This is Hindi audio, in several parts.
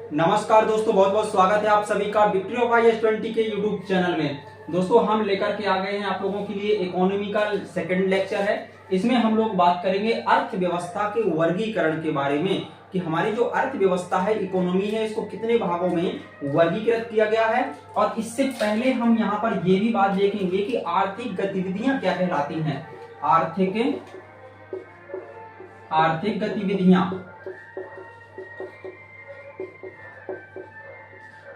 नमस्कार दोस्तों, बहुत बहुत स्वागत है आप सभी का विक्ट्री ऑफ IS20 के यूट्यूब चैनल में। दोस्तों हम लेकर के आ गए हैं आप लोगों के लिए इकोनॉमी का सेकंड लेक्चर है। इसमें हम लोग बात करेंगे अर्थव्यवस्था के वर्गीकरण के बारे में कि हमारी जो अर्थव्यवस्था है, इकोनॉमी है, इसको कितने भागों में वर्गीकृत किया गया है। और इससे पहले हम यहाँ पर ये भी बात देखेंगे कि आर्थिक गतिविधियां क्या कहलाती हैं। आर्थिक गतिविधियां,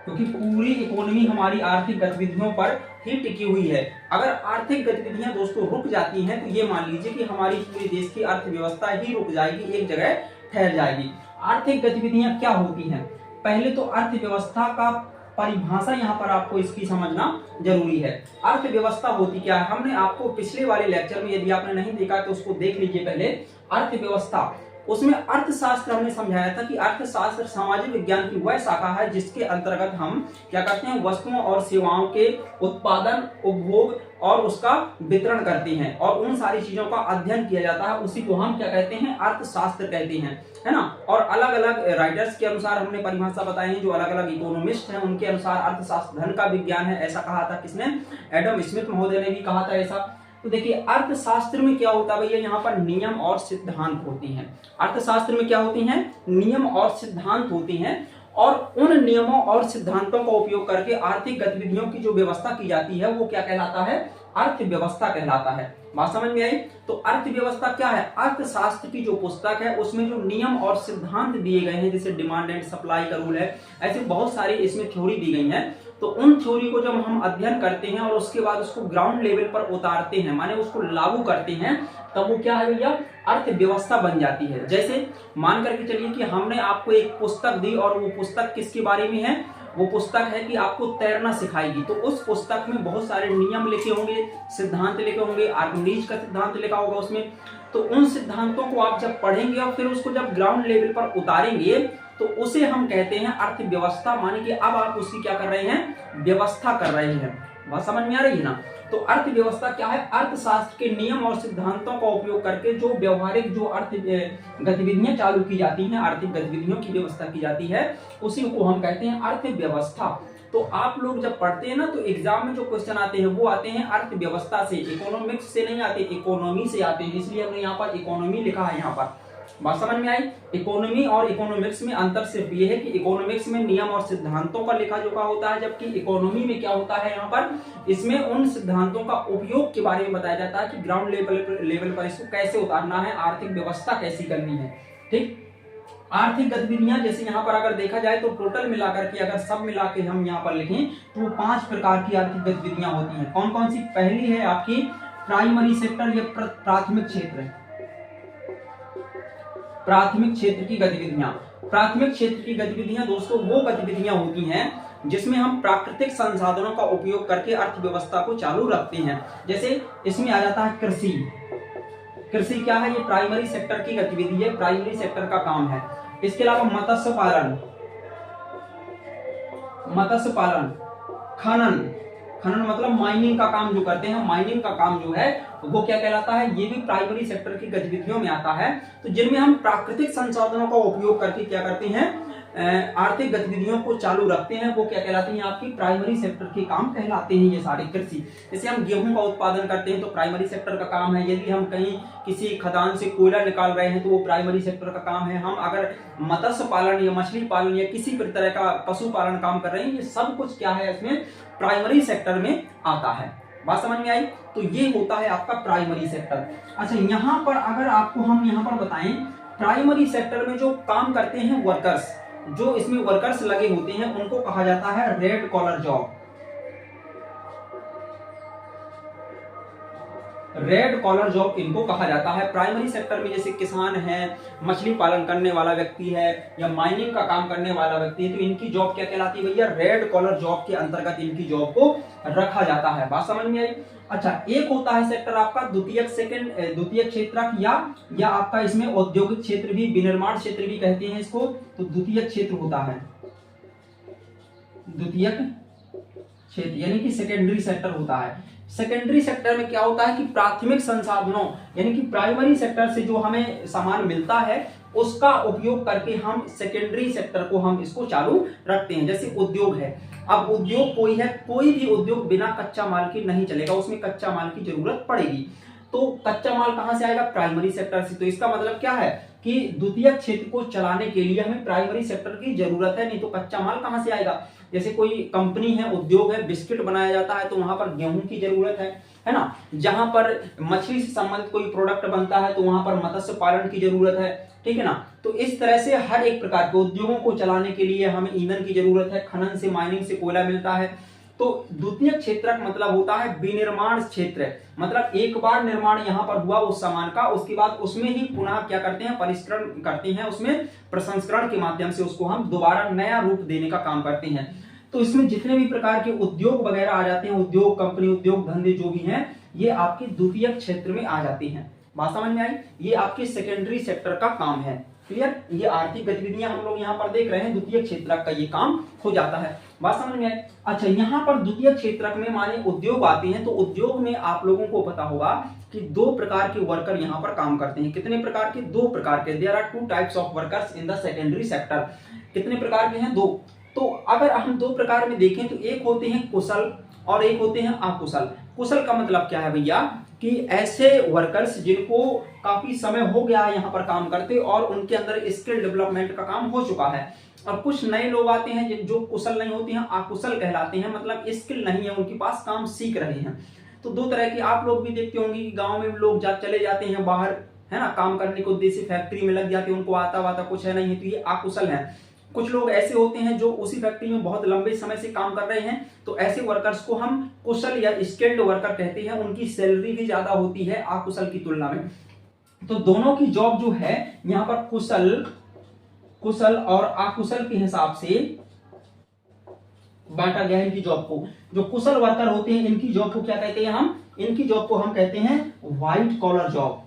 क्योंकि पूरी इकोनॉमी हमारी आर्थिक गतिविधियों पर ही टिकी हुई है। अगर आर्थिक गतिविधियां दोस्तों रुक जाती हैं तो ये मान लीजिए कि हमारी पूरे देश की अर्थव्यवस्था ही रुक जाएगी, एक जगह ठहर जाएगी। आर्थिक गतिविधियां क्या होती हैं? पहले तो अर्थव्यवस्था का परिभाषा यहाँ पर आपको इसकी समझना जरूरी है। अर्थव्यवस्था होती क्या है, हमने आपको पिछले वाले लेक्चर में, यदि आपने नहीं देखा तो उसको देख लीजिए पहले। अर्थव्यवस्था, उसमें अर्थशास्त्र हमने समझाया था कि अर्थशास्त्र सामाजिक विज्ञान की वह शाखा है जिसके अंतर्गत हम क्या करते हैं, वस्तुओं और सेवाओं के उत्पादन, उपभोग और उसका वितरण करते हैं और उन सारी चीजों का अध्ययन किया जाता है। उसी को हम क्या कहते हैं, अर्थशास्त्र कहते हैं, है ना। और अलग अलग राइटर्स के अनुसार हमने परिभाषा बताई है, जो अलग अलग इकोनॉमिस्ट हैं उनके अनुसार अर्थशास्त्र धन का विज्ञान है, ऐसा कहा था किसने, एडम स्मिथ महोदय ने भी कहा था ऐसा। तो देखिए अर्थशास्त्र में क्या होता है भैया, यहाँ पर नियम और सिद्धांत होती हैं। अर्थशास्त्र में क्या होती हैं, नियम और सिद्धांत होती हैं और उन नियमों और सिद्धांतों का उपयोग करके आर्थिक गतिविधियों की जो व्यवस्था की जाती है वो क्या कहलाता है, अर्थव्यवस्था कहलाता है। बात समझ में आई? तो अर्थव्यवस्था क्या है, अर्थशास्त्र की जो पुस्तक है उसमें जो नियम और सिद्धांत दिए गए हैं, जैसे डिमांड एंड सप्लाई का रूल है, ऐसे बहुत सारी इसमें थ्योरी दी गई है। तो उन थ्योरी को जब हम अध्ययन करते हैं और उसके बाद उसको ग्राउंड लेवल पर उतारते हैं, माने उसको लागू करते हैं, तब वो क्या है भैया, अर्थव्यवस्था बन जाती है। जैसे मान करके चलिए कि हमने आपको एक पुस्तक दी और वो पुस्तक किसके बारे में है, वो पुस्तक है कि आपको तैरना सिखाएगी। तो उस पुस्तक में बहुत सारे नियम लिखे होंगे, सिद्धांत लिखे होंगे, आर्किमिडीज का सिद्धांत लिखा होगा उसमें। तो उन सिद्धांतों को आप जब पढ़ेंगे और फिर उसको जब ग्राउंड लेवल पर उतारेंगे तो उसे हम कहते हैं अर्थव्यवस्था। माने कि अब आप उसकी क्या कर रहे हैं, व्यवस्था कर रहे हैं। बात समझ में आ रही है ना। तो अर्थव्यवस्था क्या है, अर्थशास्त्र के नियम और सिद्धांतों का उपयोग करके जो व्यवहारिक जो अर्थ गतिविधियां चालू की जाती हैं, आर्थिक गतिविधियों की व्यवस्था की जाती है, उसी को हम कहते हैं अर्थव्यवस्था। तो आप लोग जब पढ़ते हैं ना तो एग्जाम में जो क्वेश्चन आते हैं वो आते हैं अर्थव्यवस्था से, इकोनॉमिक्स से नहीं आते, इकोनॉमी से आते हैं। इसलिए हमने यहाँ पर इकोनॉमी लिखा है। यहाँ पर बात समझ में आई? इकोनॉमी और इकोनॉमिक्स में अंतर सिर्फ ये है कि इकोनॉमिक्स में नियम और सिद्धांतों का लेखा जोखा होता है, जबकि इकोनॉमी में क्या होता है, यहाँ पर इसमें उन सिद्धांतों का उपयोग के बारे में बताया जाता है कि ग्राउंड लेवल पर इसको कैसे उतारना है, आर्थिक व्यवस्था कैसी करनी है। ठीक, आर्थिक गतिविधियां जैसे यहाँ पर अगर देखा जाए तो टोटल मिलाकर के, अगर सब मिला के हम यहाँ पर लिखें तो 5 प्रकार की आर्थिक गतिविधियां होती हैं। कौन कौन सी? पहली है आपकी प्राइमरी सेक्टर या प्राथमिक क्षेत्र, प्राथमिक क्षेत्र की गतिविधियां। प्राथमिक क्षेत्र की गतिविधियां दोस्तों वो गतिविधियां होती हैं जिसमें हम प्राकृतिक संसाधनों का उपयोग करके अर्थव्यवस्था को चालू रखते हैं। जैसे इसमें आ जाता है कृषि। कृषि क्या है, ये प्राइमरी सेक्टर की गतिविधि है, प्राइमरी सेक्टर का काम है। इसके अलावा मत्स्य पालन, खनन, खनन मतलब माइनिंग का काम जो करते हैं, माइनिंग का काम जो है वो क्या कहलाता है, ये भी प्राइमरी सेक्टर की गतिविधियों में आता है। तो जिनमें हम प्राकृतिक संसाधनों का उपयोग करके क्या करते हैं, आर्थिक गतिविधियों को चालू रखते हैं, वो क्या कहलाते हैं, आपकी प्राइमरी सेक्टर के काम कहलाते हैं ये सारे। कृषि, जैसे हम गेहूं का उत्पादन करते हैं तो प्राइमरी सेक्टर का काम है। यदि हम कहीं किसी खदान से कोयला निकाल रहे हैं तो वो प्राइमरी सेक्टर का काम है। हम अगर मत्स्य पालन या मछली पालन या किसी भी तरह का पशुपालन काम कर रहे हैं, ये सब कुछ क्या है, इसमें प्राइमरी सेक्टर में आता है। बात समझ में आई? तो ये होता है आपका प्राइमरी सेक्टर। अच्छा, यहाँ पर अगर आपको हम यहाँ पर बताएं, प्राइमरी सेक्टर में जो काम करते हैं वर्कर्स, जो इसमें वर्कर्स लगे होते हैं, उनको कहा जाता है red collar job. Red collar job इनको कहा जाता है। प्राइमरी सेक्टर में जैसे किसान है, मछली पालन करने वाला व्यक्ति है या माइनिंग का काम करने वाला व्यक्ति है, तो इनकी जॉब क्या कहलाती है भैया, रेड कॉलर जॉब के अंतर्गत इनकी जॉब को रखा जाता है। बात समझ में आई? अच्छा, एक होता है सेक्टर आपका द्वितीयक क्षेत्र या आपका इसमें औद्योगिक क्षेत्र भी, विनिर्माण क्षेत्र भी कहते हैं इसको। तो द्वितीयक क्षेत्र होता है, द्वितीयक क्षेत्र यानी कि सेकेंडरी सेक्टर होता है। सेकेंडरी सेक्टर में क्या होता है कि प्राथमिक संसाधनों यानी कि प्राइमरी सेक्टर से जो हमें सामान मिलता है उसका उपयोग करके हम सेकेंडरी सेक्टर को हम इसको चालू रखते हैं। जैसे उद्योग है, अब उद्योग कोई है, कोई भी उद्योग बिना कच्चा माल के नहीं चलेगा, उसमें कच्चा माल की जरूरत पड़ेगी। तो कच्चा माल कहां से आएगा? प्राइमरी सेक्टर से। तो इसका मतलब क्या है कि द्वितीयक क्षेत्र को चलाने के लिए हमें प्राइमरी सेक्टर की जरूरत है, नहीं तो कच्चा माल कहां से आएगा? जैसे कोई कंपनी है, उद्योग है, बिस्किट बनाया जाता है तो वहां पर गेहूं की जरूरत है ना। जहां पर मछली से संबंधित कोई प्रोडक्ट बनता है तो वहां पर मत्स्य पालन की जरूरत है, ठीक है ना। तो इस तरह से हर एक प्रकार के उद्योगों को चलाने के लिए हमें ईंधन की जरूरत है। खनन से, माइनिंग से कोयला मिलता है। तो द्वितीय क्षेत्र का मतलब होता है विनिर्माण क्षेत्र, मतलब एक बार निर्माण यहां पर हुआ उस सामान का, उसके बाद उसमें ही पुनः क्या करते हैं? परिष्करण करते हैं, उसमें प्रसंस्करण के माध्यम से उसको हम दोबारा नया रूप देने का काम करते हैं। तो इसमें जितने भी प्रकार के उद्योग वगैरह आ जाते हैं, उद्योग, कंपनी, उद्योग धंधे जो भी हैं, ये आपके द्वितीय क्षेत्र में आ जाते हैं। बात समझ में आई? ये आपके सेकेंडरी सेक्टर का काम है। क्लियर? ये आर्थिक गतिविधियां हम लोग यहाँ पर देख रहे हैं, द्वितीय क्षेत्र का ये काम हो जाता है। बात समझ में आई? अच्छा, यहाँ पर द्वितीय क्षेत्र में माने उद्योग आते हैं, तो उद्योग में आप लोगों को पता होगा कि दो प्रकार के वर्कर यहाँ पर काम करते हैं। कितने प्रकार के? दो प्रकार के। There are two types of workers in the secondary sector. कितने प्रकार के हैं? दो। तो अगर हम दो प्रकार में देखें तो एक होते हैं कुशल और एक होते हैं अकुशल। कुशल का मतलब क्या है भैया? कि ऐसे वर्कर्स जिनको काफी समय हो गया है यहाँ पर काम करते और उनके अंदर स्किल डेवलपमेंट का काम हो चुका है। और कुछ नए लोग आते हैं जो कुशल नहीं होते हैं, अकुशल कहलाते हैं, मतलब स्किल नहीं है उनके पास, काम सीख रहे हैं। तो दो तरह की आप लोग भी देखते होंगे कि गांव में लोग चले जाते हैं बाहर, है ना, काम करने को, उद्देश्य फैक्ट्री में लग जाते हैं, उनको आता वाता कुछ है नहीं, तो ये अकुशल है। कुछ लोग ऐसे होते हैं जो उसी फैक्ट्री में बहुत लंबे समय से काम कर रहे हैं, तो ऐसे वर्कर्स को हम कुशल या स्किल्ड वर्कर कहते हैं। उनकी सैलरी भी ज्यादा होती है अकुशल की तुलना में। तो दोनों की जॉब जो है यहाँ पर कुशल और अकुशल के हिसाब से बांटा गया है इनकी जॉब को। जो कुशल वर्कर होते हैं इनकी जॉब को क्या कहते हैं? हम इनकी जॉब को हम कहते हैं white collar job.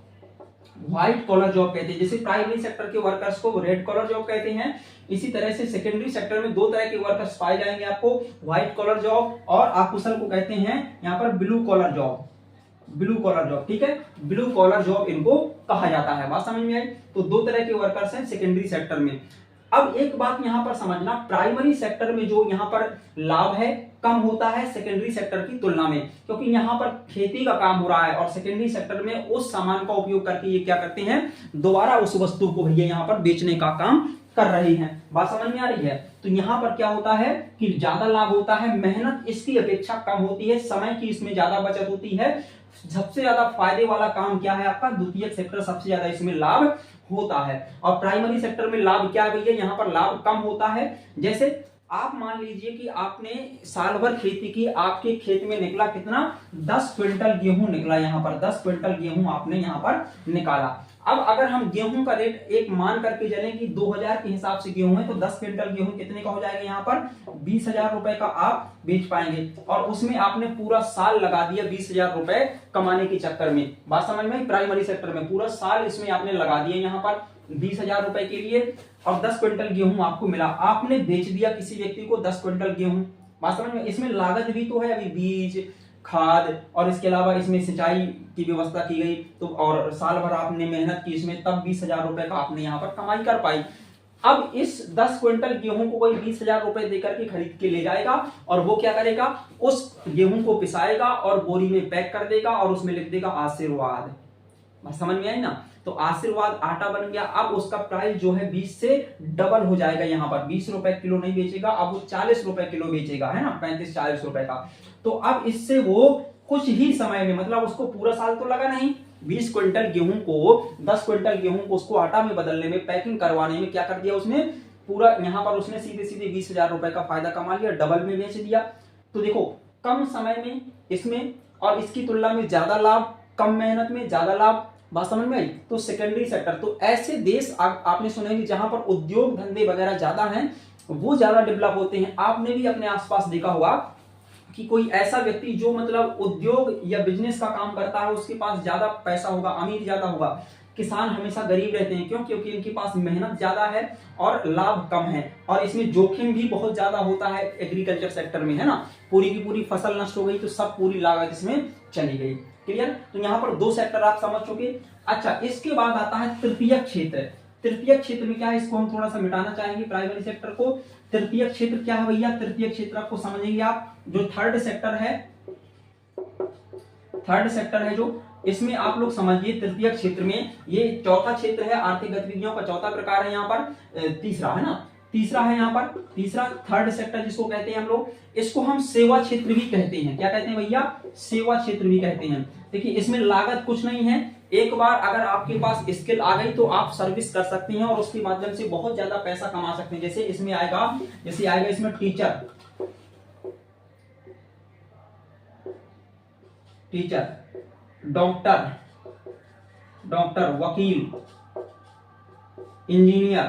White collar job कहते हैं। जैसे प्राइमरी सेक्टर के वर्कर्स को रेड कॉलर जॉब कहते हैं, इसी तरह से सेकेंडरी सेक्टर में दो तरह के वर्कर्स पाए जाएंगे आपको, व्हाइट कॉलर जॉब और अकुशल को कहते हैं यहाँ पर blue collar job. Blue collar job, ठीक है, ब्लू कॉलर जॉब इनको कहा जाता है। बात समझ में आई? तो दो तरह के वर्कर्स हैं सेकेंडरी सेक्टर में। अब एक बात यहां पर समझना, प्राइमरी सेक्टर में जो यहां पर लाभ है कम होता है सेकेंडरी सेक्टर की तुलना में, क्योंकि यहां पर खेती का काम हो रहा है और सेकेंडरी सेक्टर में उस सामान का उपयोग करके ये क्या करते हैं? दोबारा उस वस्तु को भैया यहां पर बेचने का काम कर रहे हैं। बात समझ में आ रही है? तो यहां पर क्या होता है कि ज्यादा लाभ होता है, मेहनत इसकी अपेक्षा कम होती है, समय की इसमें ज्यादा बचत होती है। सबसे ज्यादा फायदे वाला काम क्या है आपका? द्वितीयक सेक्टर सबसे ज्यादा इसमें लाभ होता है। और प्राइमरी सेक्टर में लाभ क्या है भैया? यहाँ पर लाभ कम होता है। जैसे आप मान लीजिए कि आपने साल भर खेती की, आपके खेत में निकला कितना? 10 क्विंटल गेहूं निकला। यहाँ पर 10 क्विंटल गेहूं आपने यहाँ पर निकाला। अब अगर हम गेहूं का रेट एक मान करके चलें कि 2000 के हिसाब से गेहूं है, तो 10 क्विंटल गेहूं कितने का हो जाएगा? यहाँ पर 20,000 रुपए का आप बेच पाएंगे। और उसमें आपने पूरा साल लगा दिया 20,000 रुपए कमाने के चक्कर में। बात समझ में? प्राइमरी सेक्टर में पूरा साल इसमें आपने लगा दिया यहाँ पर 20,000 रुपए के लिए, और 10 क्विंटल गेहूं आपको मिला। आपने बेच दिया किसी व्यक्ति को 10 क्विंटल गेहूं। बात समझ में? इसमें लागत भी तो है, अभी बीज, खाद और इसके अलावा इसमें सिंचाई की व्यवस्था की गई, तो और साल भर आपने मेहनत की इसमें, तब 20,000 रुपए का आपने यहाँ पर कमाई कर पाई। अब इस 10 क्विंटल गेहूं को कोई 20,000 रुपए देकर के खरीद के ले जाएगा और वो क्या करेगा? उस गेहूं को पिसाएगा और बोरी में पैक कर देगा और उसमें लिख देगा आशीर्वाद। समझ में आई ना? तो आशीर्वाद आटा बन गया। अब उसका प्राइस जो है 20 से डबल हो जाएगा। यहाँ पर 20 रुपए किलो नहीं बेचेगा, अब वो 40 रुपए किलो बेचेगा, है ना, 35-40 रुपए का। तो अब इससे वो कुछ ही समय में, मतलब उसको पूरा साल तो लगा नहीं, 20 क्विंटल गेहूं को, 10 क्विंटल गेहूं को उसको आटा में बदलने में, पैकिंग करवाने में क्या कर दिया उसने? पूरा यहाँ पर उसने सीधे सीधे 20,000 रुपए का फायदा कमा लिया, डबल में बेच दिया। तो देखो, कम समय में इसमें और इसकी तुलना में ज्यादा लाभ, कम मेहनत में ज्यादा लाभ। बात समझ में आई? तो सेकेंडरी सेक्टर, तो ऐसे देश आपने सुने कि जहां पर उद्योग धंधे वगैरह ज्यादा हैं, वो ज्यादा डेवलप होते हैं। आपने भी अपने आसपास देखा होगा कि कोई ऐसा व्यक्ति जो मतलब उद्योग या बिजनेस का काम करता है, उसके पास ज्यादा पैसा होगा, अमीर ज्यादा होगा। किसान हमेशा गरीब रहते हैं। क्यों? क्योंकि इनके पास मेहनत ज्यादा है और लाभ कम है, और इसमें जोखिम भी बहुत ज्यादा होता है एग्रीकल्चर सेक्टर में, है ना। पूरी की पूरी फसल नष्ट हो गई तो सब पूरी लागत इसमें चली गई। क्लियर? तो यहाँ पर दो सेक्टर आप समझ चुके। अच्छा, इसके बाद आता है तृतीय क्षेत्र। तृतीय क्षेत्र में क्या है, इसको हम थोड़ा सा मिटाना चाहेंगे प्राइमरी सेक्टर को। तृतीय क्षेत्र क्या है भैया, तृतीय क्षेत्र आपको समझेंगे आप, जो थर्ड सेक्टर है जो, इसमें आप लोग समझिए तृतीय क्षेत्र में ये चौथा क्षेत्र है, आर्थिक गतिविधियों का चौथा प्रकार है यहाँ पर, तीसरा है ना, तीसरा है यहाँ पर, तीसरा थर्ड सेक्टर जिसको कहते हैं हम लोग, इसको हम सेवा क्षेत्र भी कहते हैं। क्या कहते हैं भैया, सेवा क्षेत्र भी कहते हैं। देखिए इसमें लागत कुछ नहीं है, एक बार अगर आपके पास स्किल आ गई तो आप सर्विस कर सकते हैं और उसके माध्यम से बहुत ज्यादा पैसा कमा सकते हैं। जैसे इसमें आएगा, इसमें टीचर, डॉक्टर, वकील, इंजीनियर,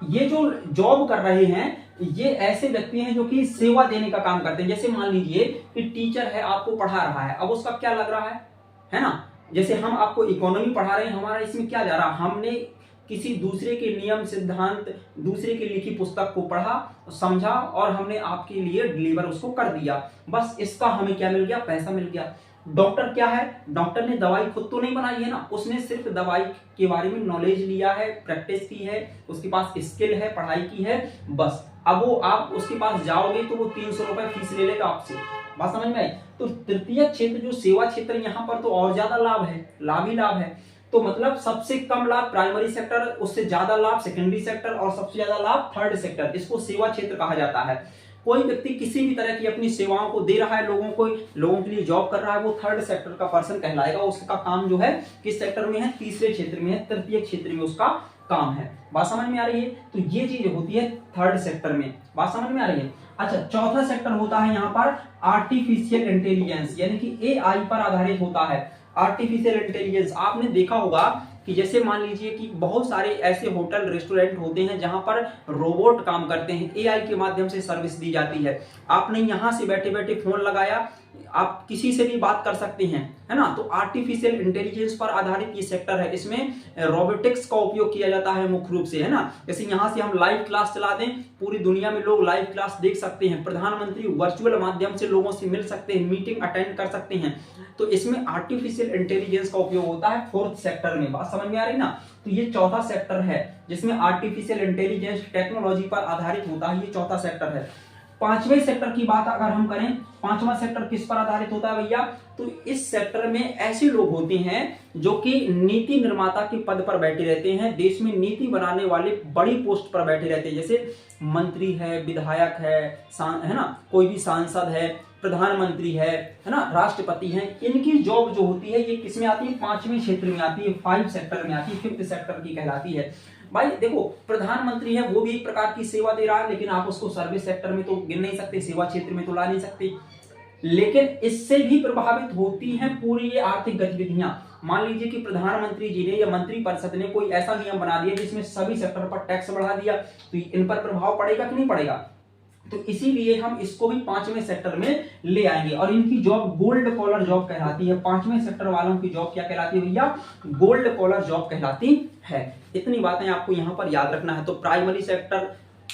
ये जो जॉब कर रहे हैं ये ऐसे व्यक्ति हैं जो कि सेवा देने का काम करते हैं। जैसे मान लीजिए कि टीचर है, आपको पढ़ा रहा है, अब उसका क्या लग रहा है ना, जैसे हम आपको इकोनॉमी पढ़ा रहे हैं, हमारा इसमें क्या जा रहा है, हमने किसी दूसरे के नियम सिद्धांत, दूसरे की लिखी पुस्तक को पढ़ा, समझा और हमने आपके लिए डिलीवर उसको कर दिया, बस इसका हमें क्या मिल गया, पैसा मिल गया। डॉक्टर क्या है, डॉक्टर ने दवाई खुद तो नहीं बनाई है ना, उसने सिर्फ दवाई के बारे में नॉलेज लिया है, प्रैक्टिस की है, उसके पास स्किल है, पढ़ाई की है, बस। अब वो आप उसके पास जाओगे तो वो 300 रुपए फीस ले लेगा आपसे, बात समझ में आई। तो तृतीय क्षेत्र जो सेवा क्षेत्र, यहाँ पर तो और ज्यादा लाभ है, लाभ ही लाभ है। तो मतलब सबसे कम लाभ प्राइमरी सेक्टर, उससे ज्यादा लाभ सेकेंडरी सेक्टर और सबसे ज्यादा लाभ थर्ड सेक्टर, इसको सेवा क्षेत्र कहा जाता है। कोई व्यक्ति किसी भी तरह की अपनी सेवाओं को दे रहा है, लोगों के लिए जॉब कर रहा है, वो थर्ड सेक्टर का पर्सन कहलाएगा। उसका काम जो है किस सेक्टर में है, तीसरे क्षेत्र में है, तृतीय क्षेत्र में उसका काम है। बात समझ में आ रही है। तो ये चीज होती है थर्ड सेक्टर में, बात समझ में आ रही है। अच्छा, चौथा सेक्टर होता है यहाँ पर आर्टिफिशियल इंटेलिजेंस, यानी कि एआई पर आधारित होता है। आर्टिफिशियल इंटेलिजेंस आपने देखा होगा कि जैसे मान लीजिए कि बहुत सारे ऐसे होटल रेस्टोरेंट होते हैं जहां पर रोबोट काम करते हैं, एआई के माध्यम से सर्विस दी जाती है। आपने यहां से बैठे बैठे फोन लगाया, आप किसी से भी बात कर सकते हैं, है ना। तो आर्टिफिशियल इंटेलिजेंस पर आधारित ये सेक्टर है, इसमें रोबोटिक्स का उपयोग किया जाता है मुख्य रूप से, है ना। जैसे यहां से हम लाइव क्लास चला दें, पूरी दुनिया में लोग लाइव क्लास देख सकते हैं, प्रधानमंत्री वर्चुअल माध्यम से लोगों से मिल सकते हैं, मीटिंग अटेंड कर सकते हैं। तो इसमें आर्टिफिशियल इंटेलिजेंस का उपयोग होता है फोर्थ सेक्टर में, बात समझ में आ रही ना। तो ये चौथा सेक्टर है जिसमें आर्टिफिशियल इंटेलिजेंस टेक्नोलॉजी पर आधारित होता है, ये चौथा सेक्टर है। पांचवें सेक्टर की बात अगर हम करें, पांचवा सेक्टर किस पर आधारित होता है भैया, तो इस सेक्टर में ऐसे लोग होते हैं जो कि नीति निर्माता के पद पर बैठे रहते हैं, देश में नीति बनाने वाले बड़ी पोस्ट पर बैठे रहते हैं, जैसे मंत्री है, विधायक है ना, कोई भी सांसद है, प्रधानमंत्री है ना, राष्ट्रपति है। इनकी जॉब जो होती है ये किसमें आती है, पांचवें क्षेत्र में आती है, 5 सेक्टर में आती है, 5th सेक्टर की कहलाती है। भाई देखो, प्रधानमंत्री है वो भी एक प्रकार की सेवा दे रहा है, लेकिन आप उसको सर्विस सेक्टर में तो गिन नहीं सकते, सेवा क्षेत्र में तो ला नहीं सकते। लेकिन इससे भी प्रभावित होती हैं पूरी ये आर्थिक गतिविधियां। मान लीजिए कि प्रधानमंत्री जी ने या मंत्री परिषद ने कोई ऐसा नियम बना दिया जिसमें सभी सेक्टर पर टैक्स बढ़ा दिया, तो इन पर प्रभाव पड़ेगा कि नहीं पड़ेगा। तो इसीलिए हम इसको भी 5वें सेक्टर में ले आएंगे और इनकी जॉब गोल्ड कॉलर जॉब कहलाती है। 5वें सेक्टर वालों की जॉब क्या कहलाती है भैया, गोल्ड कॉलर जॉब कहलाती है। इतनी बातें आपको यहाँ पर याद रखना है। तो प्राइमरी सेक्टर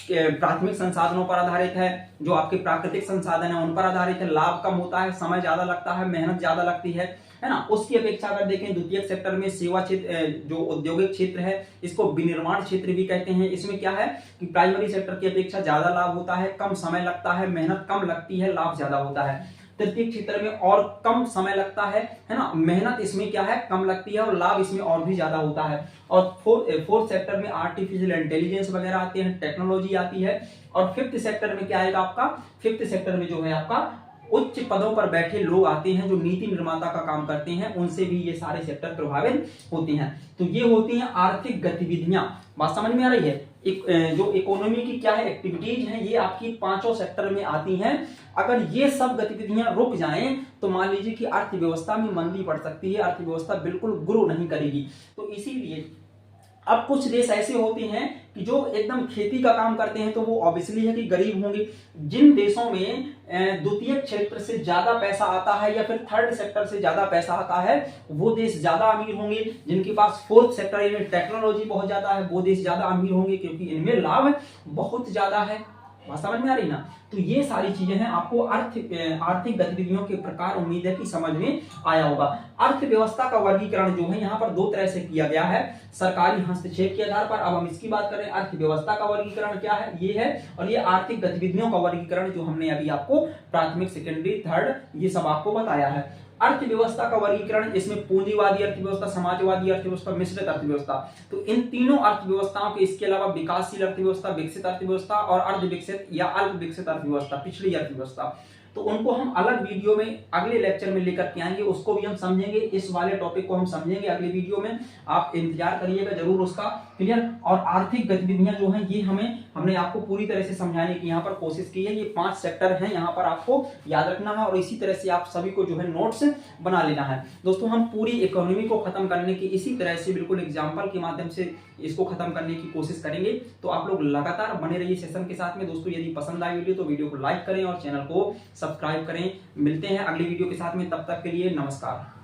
प्राथमिक संसाधनों पर आधारित है, जो आपके प्राकृतिक संसाधन है उन पर आधारित है, लाभ कम होता है, समय ज्यादा लगता है, मेहनत ज्यादा लगती है ना। उसकी अपेक्षा अगर देखें द्वितीय सेक्टर में सेवा क्षेत्र, जो औद्योगिक क्षेत्र है, इसको विनिर्माण क्षेत्र भी कहते हैं। इसमें क्या है कि प्राइमरी सेक्टर की अपेक्षा ज्यादा लाभ होता है, कम समय लगता है, मेहनत कम लगती है, लाभ ज्यादा होता है। तृतीय क्षेत्र में और कम समय लगता है ना, मेहनत इसमें क्या है कम लगती है और लाभ इसमें और भी ज्यादा होता है। और फोर्थ सेक्टर में आर्टिफिशियल इंटेलिजेंस वगैरह आते हैं, टेक्नोलॉजी आती है। और 5th सेक्टर में क्या आएगा आपका, 5th सेक्टर में जो है आपका उच्च पदों पर बैठे लोग आते हैं जो नीति निर्माता का काम करते हैं, उनसे भी ये सारे सेक्टर प्रभावित होते हैं। तो ये होती हैं आर्थिक गतिविधियां। बात समझ में आ रही है। जो इकोनॉमी की क्या है एक्टिविटीज हैं, ये आपकी 5 सेक्टर में आती हैं। अगर ये सब गतिविधियां रुक जाएं तो मान लीजिए कि अर्थव्यवस्था में मंदी पड़ सकती है, अर्थव्यवस्था बिल्कुल ग्रो नहीं करेगी। तो इसीलिए अब कुछ देश ऐसे होते हैं कि जो एकदम खेती का काम करते हैं, तो वो ऑब्वियसली है कि गरीब होंगे। जिन देशों में द्वितीय क्षेत्र से ज्यादा पैसा आता है या फिर थर्ड सेक्टर से ज्यादा पैसा आता है, वो देश ज्यादा अमीर होंगे। जिनके पास फोर्थ सेक्टर यानी टेक्नोलॉजी बहुत ज्यादा है, वो देश ज्यादा अमीर होंगे, क्योंकि इनमें लाभ बहुत ज्यादा है बात समझ में आ रही ना। तो ये सारी चीजें हैं, आपको आर्थिक गतिविधियों के प्रकार उम्मीद है कि समझ में आया होगा। अर्थव्यवस्था का वर्गीकरण जो है यहाँ पर दो तरह से किया गया है, सरकारी हस्तक्षेप के आधार पर। अब हम इसकी बात करें, अर्थव्यवस्था का वर्गीकरण क्या है, ये है, और ये आर्थिक गतिविधियों का वर्गीकरण जो हमने अभी आपको प्राथमिक, सेकेंडरी, थर्ड ये सब आपको बताया है। अर्थव्यवस्था का वर्गीकरण, इसमें पूंजीवादी अर्थव्यवस्था, समाजवादी अर्थव्यवस्था, मिश्रित अर्थव्यवस्था। तो इन तीनों अर्थव्यवस्थाओं के इसके अलावा विकासशील अर्थव्यवस्था, विकसित अर्थव्यवस्था और अर्ध विकसित या अल्प विकसित अर्थव्यवस्था, पिछड़ी अर्थव्यवस्था, तो उनको हम अलग वीडियो में अगले लेक्चर में लेकर के आएंगे, उसको भी हम समझेंगे, इस वाले टॉपिक को हम समझेंगे अगले वीडियो में, आप इंतजार करिएगा जरूर उसका। क्लियर। और आर्थिक गतिविधियां जो हैं ये हमने आपको पूरी तरह से समझाने की यहाँ पर कोशिश की है। ये 5 सेक्टर हैं, यहाँ पर आपको याद रखना है, और इसी तरह से आप सभी को जो है नोट्स बना लेना है। दोस्तों हम पूरी इकोनॉमी को खत्म करने की इसी तरह से बिल्कुल एग्जाम्पल के माध्यम से इसको खत्म करने की कोशिश करेंगे। तो आप लोग लगातार बने रहिए सेशन के साथ में। दोस्तों यदि पसंद आई वीडियो तो वीडियो को लाइक करें और चैनल को सब्सक्राइब करें। मिलते हैं अगली वीडियो के साथ में, तब तक के लिए नमस्कार।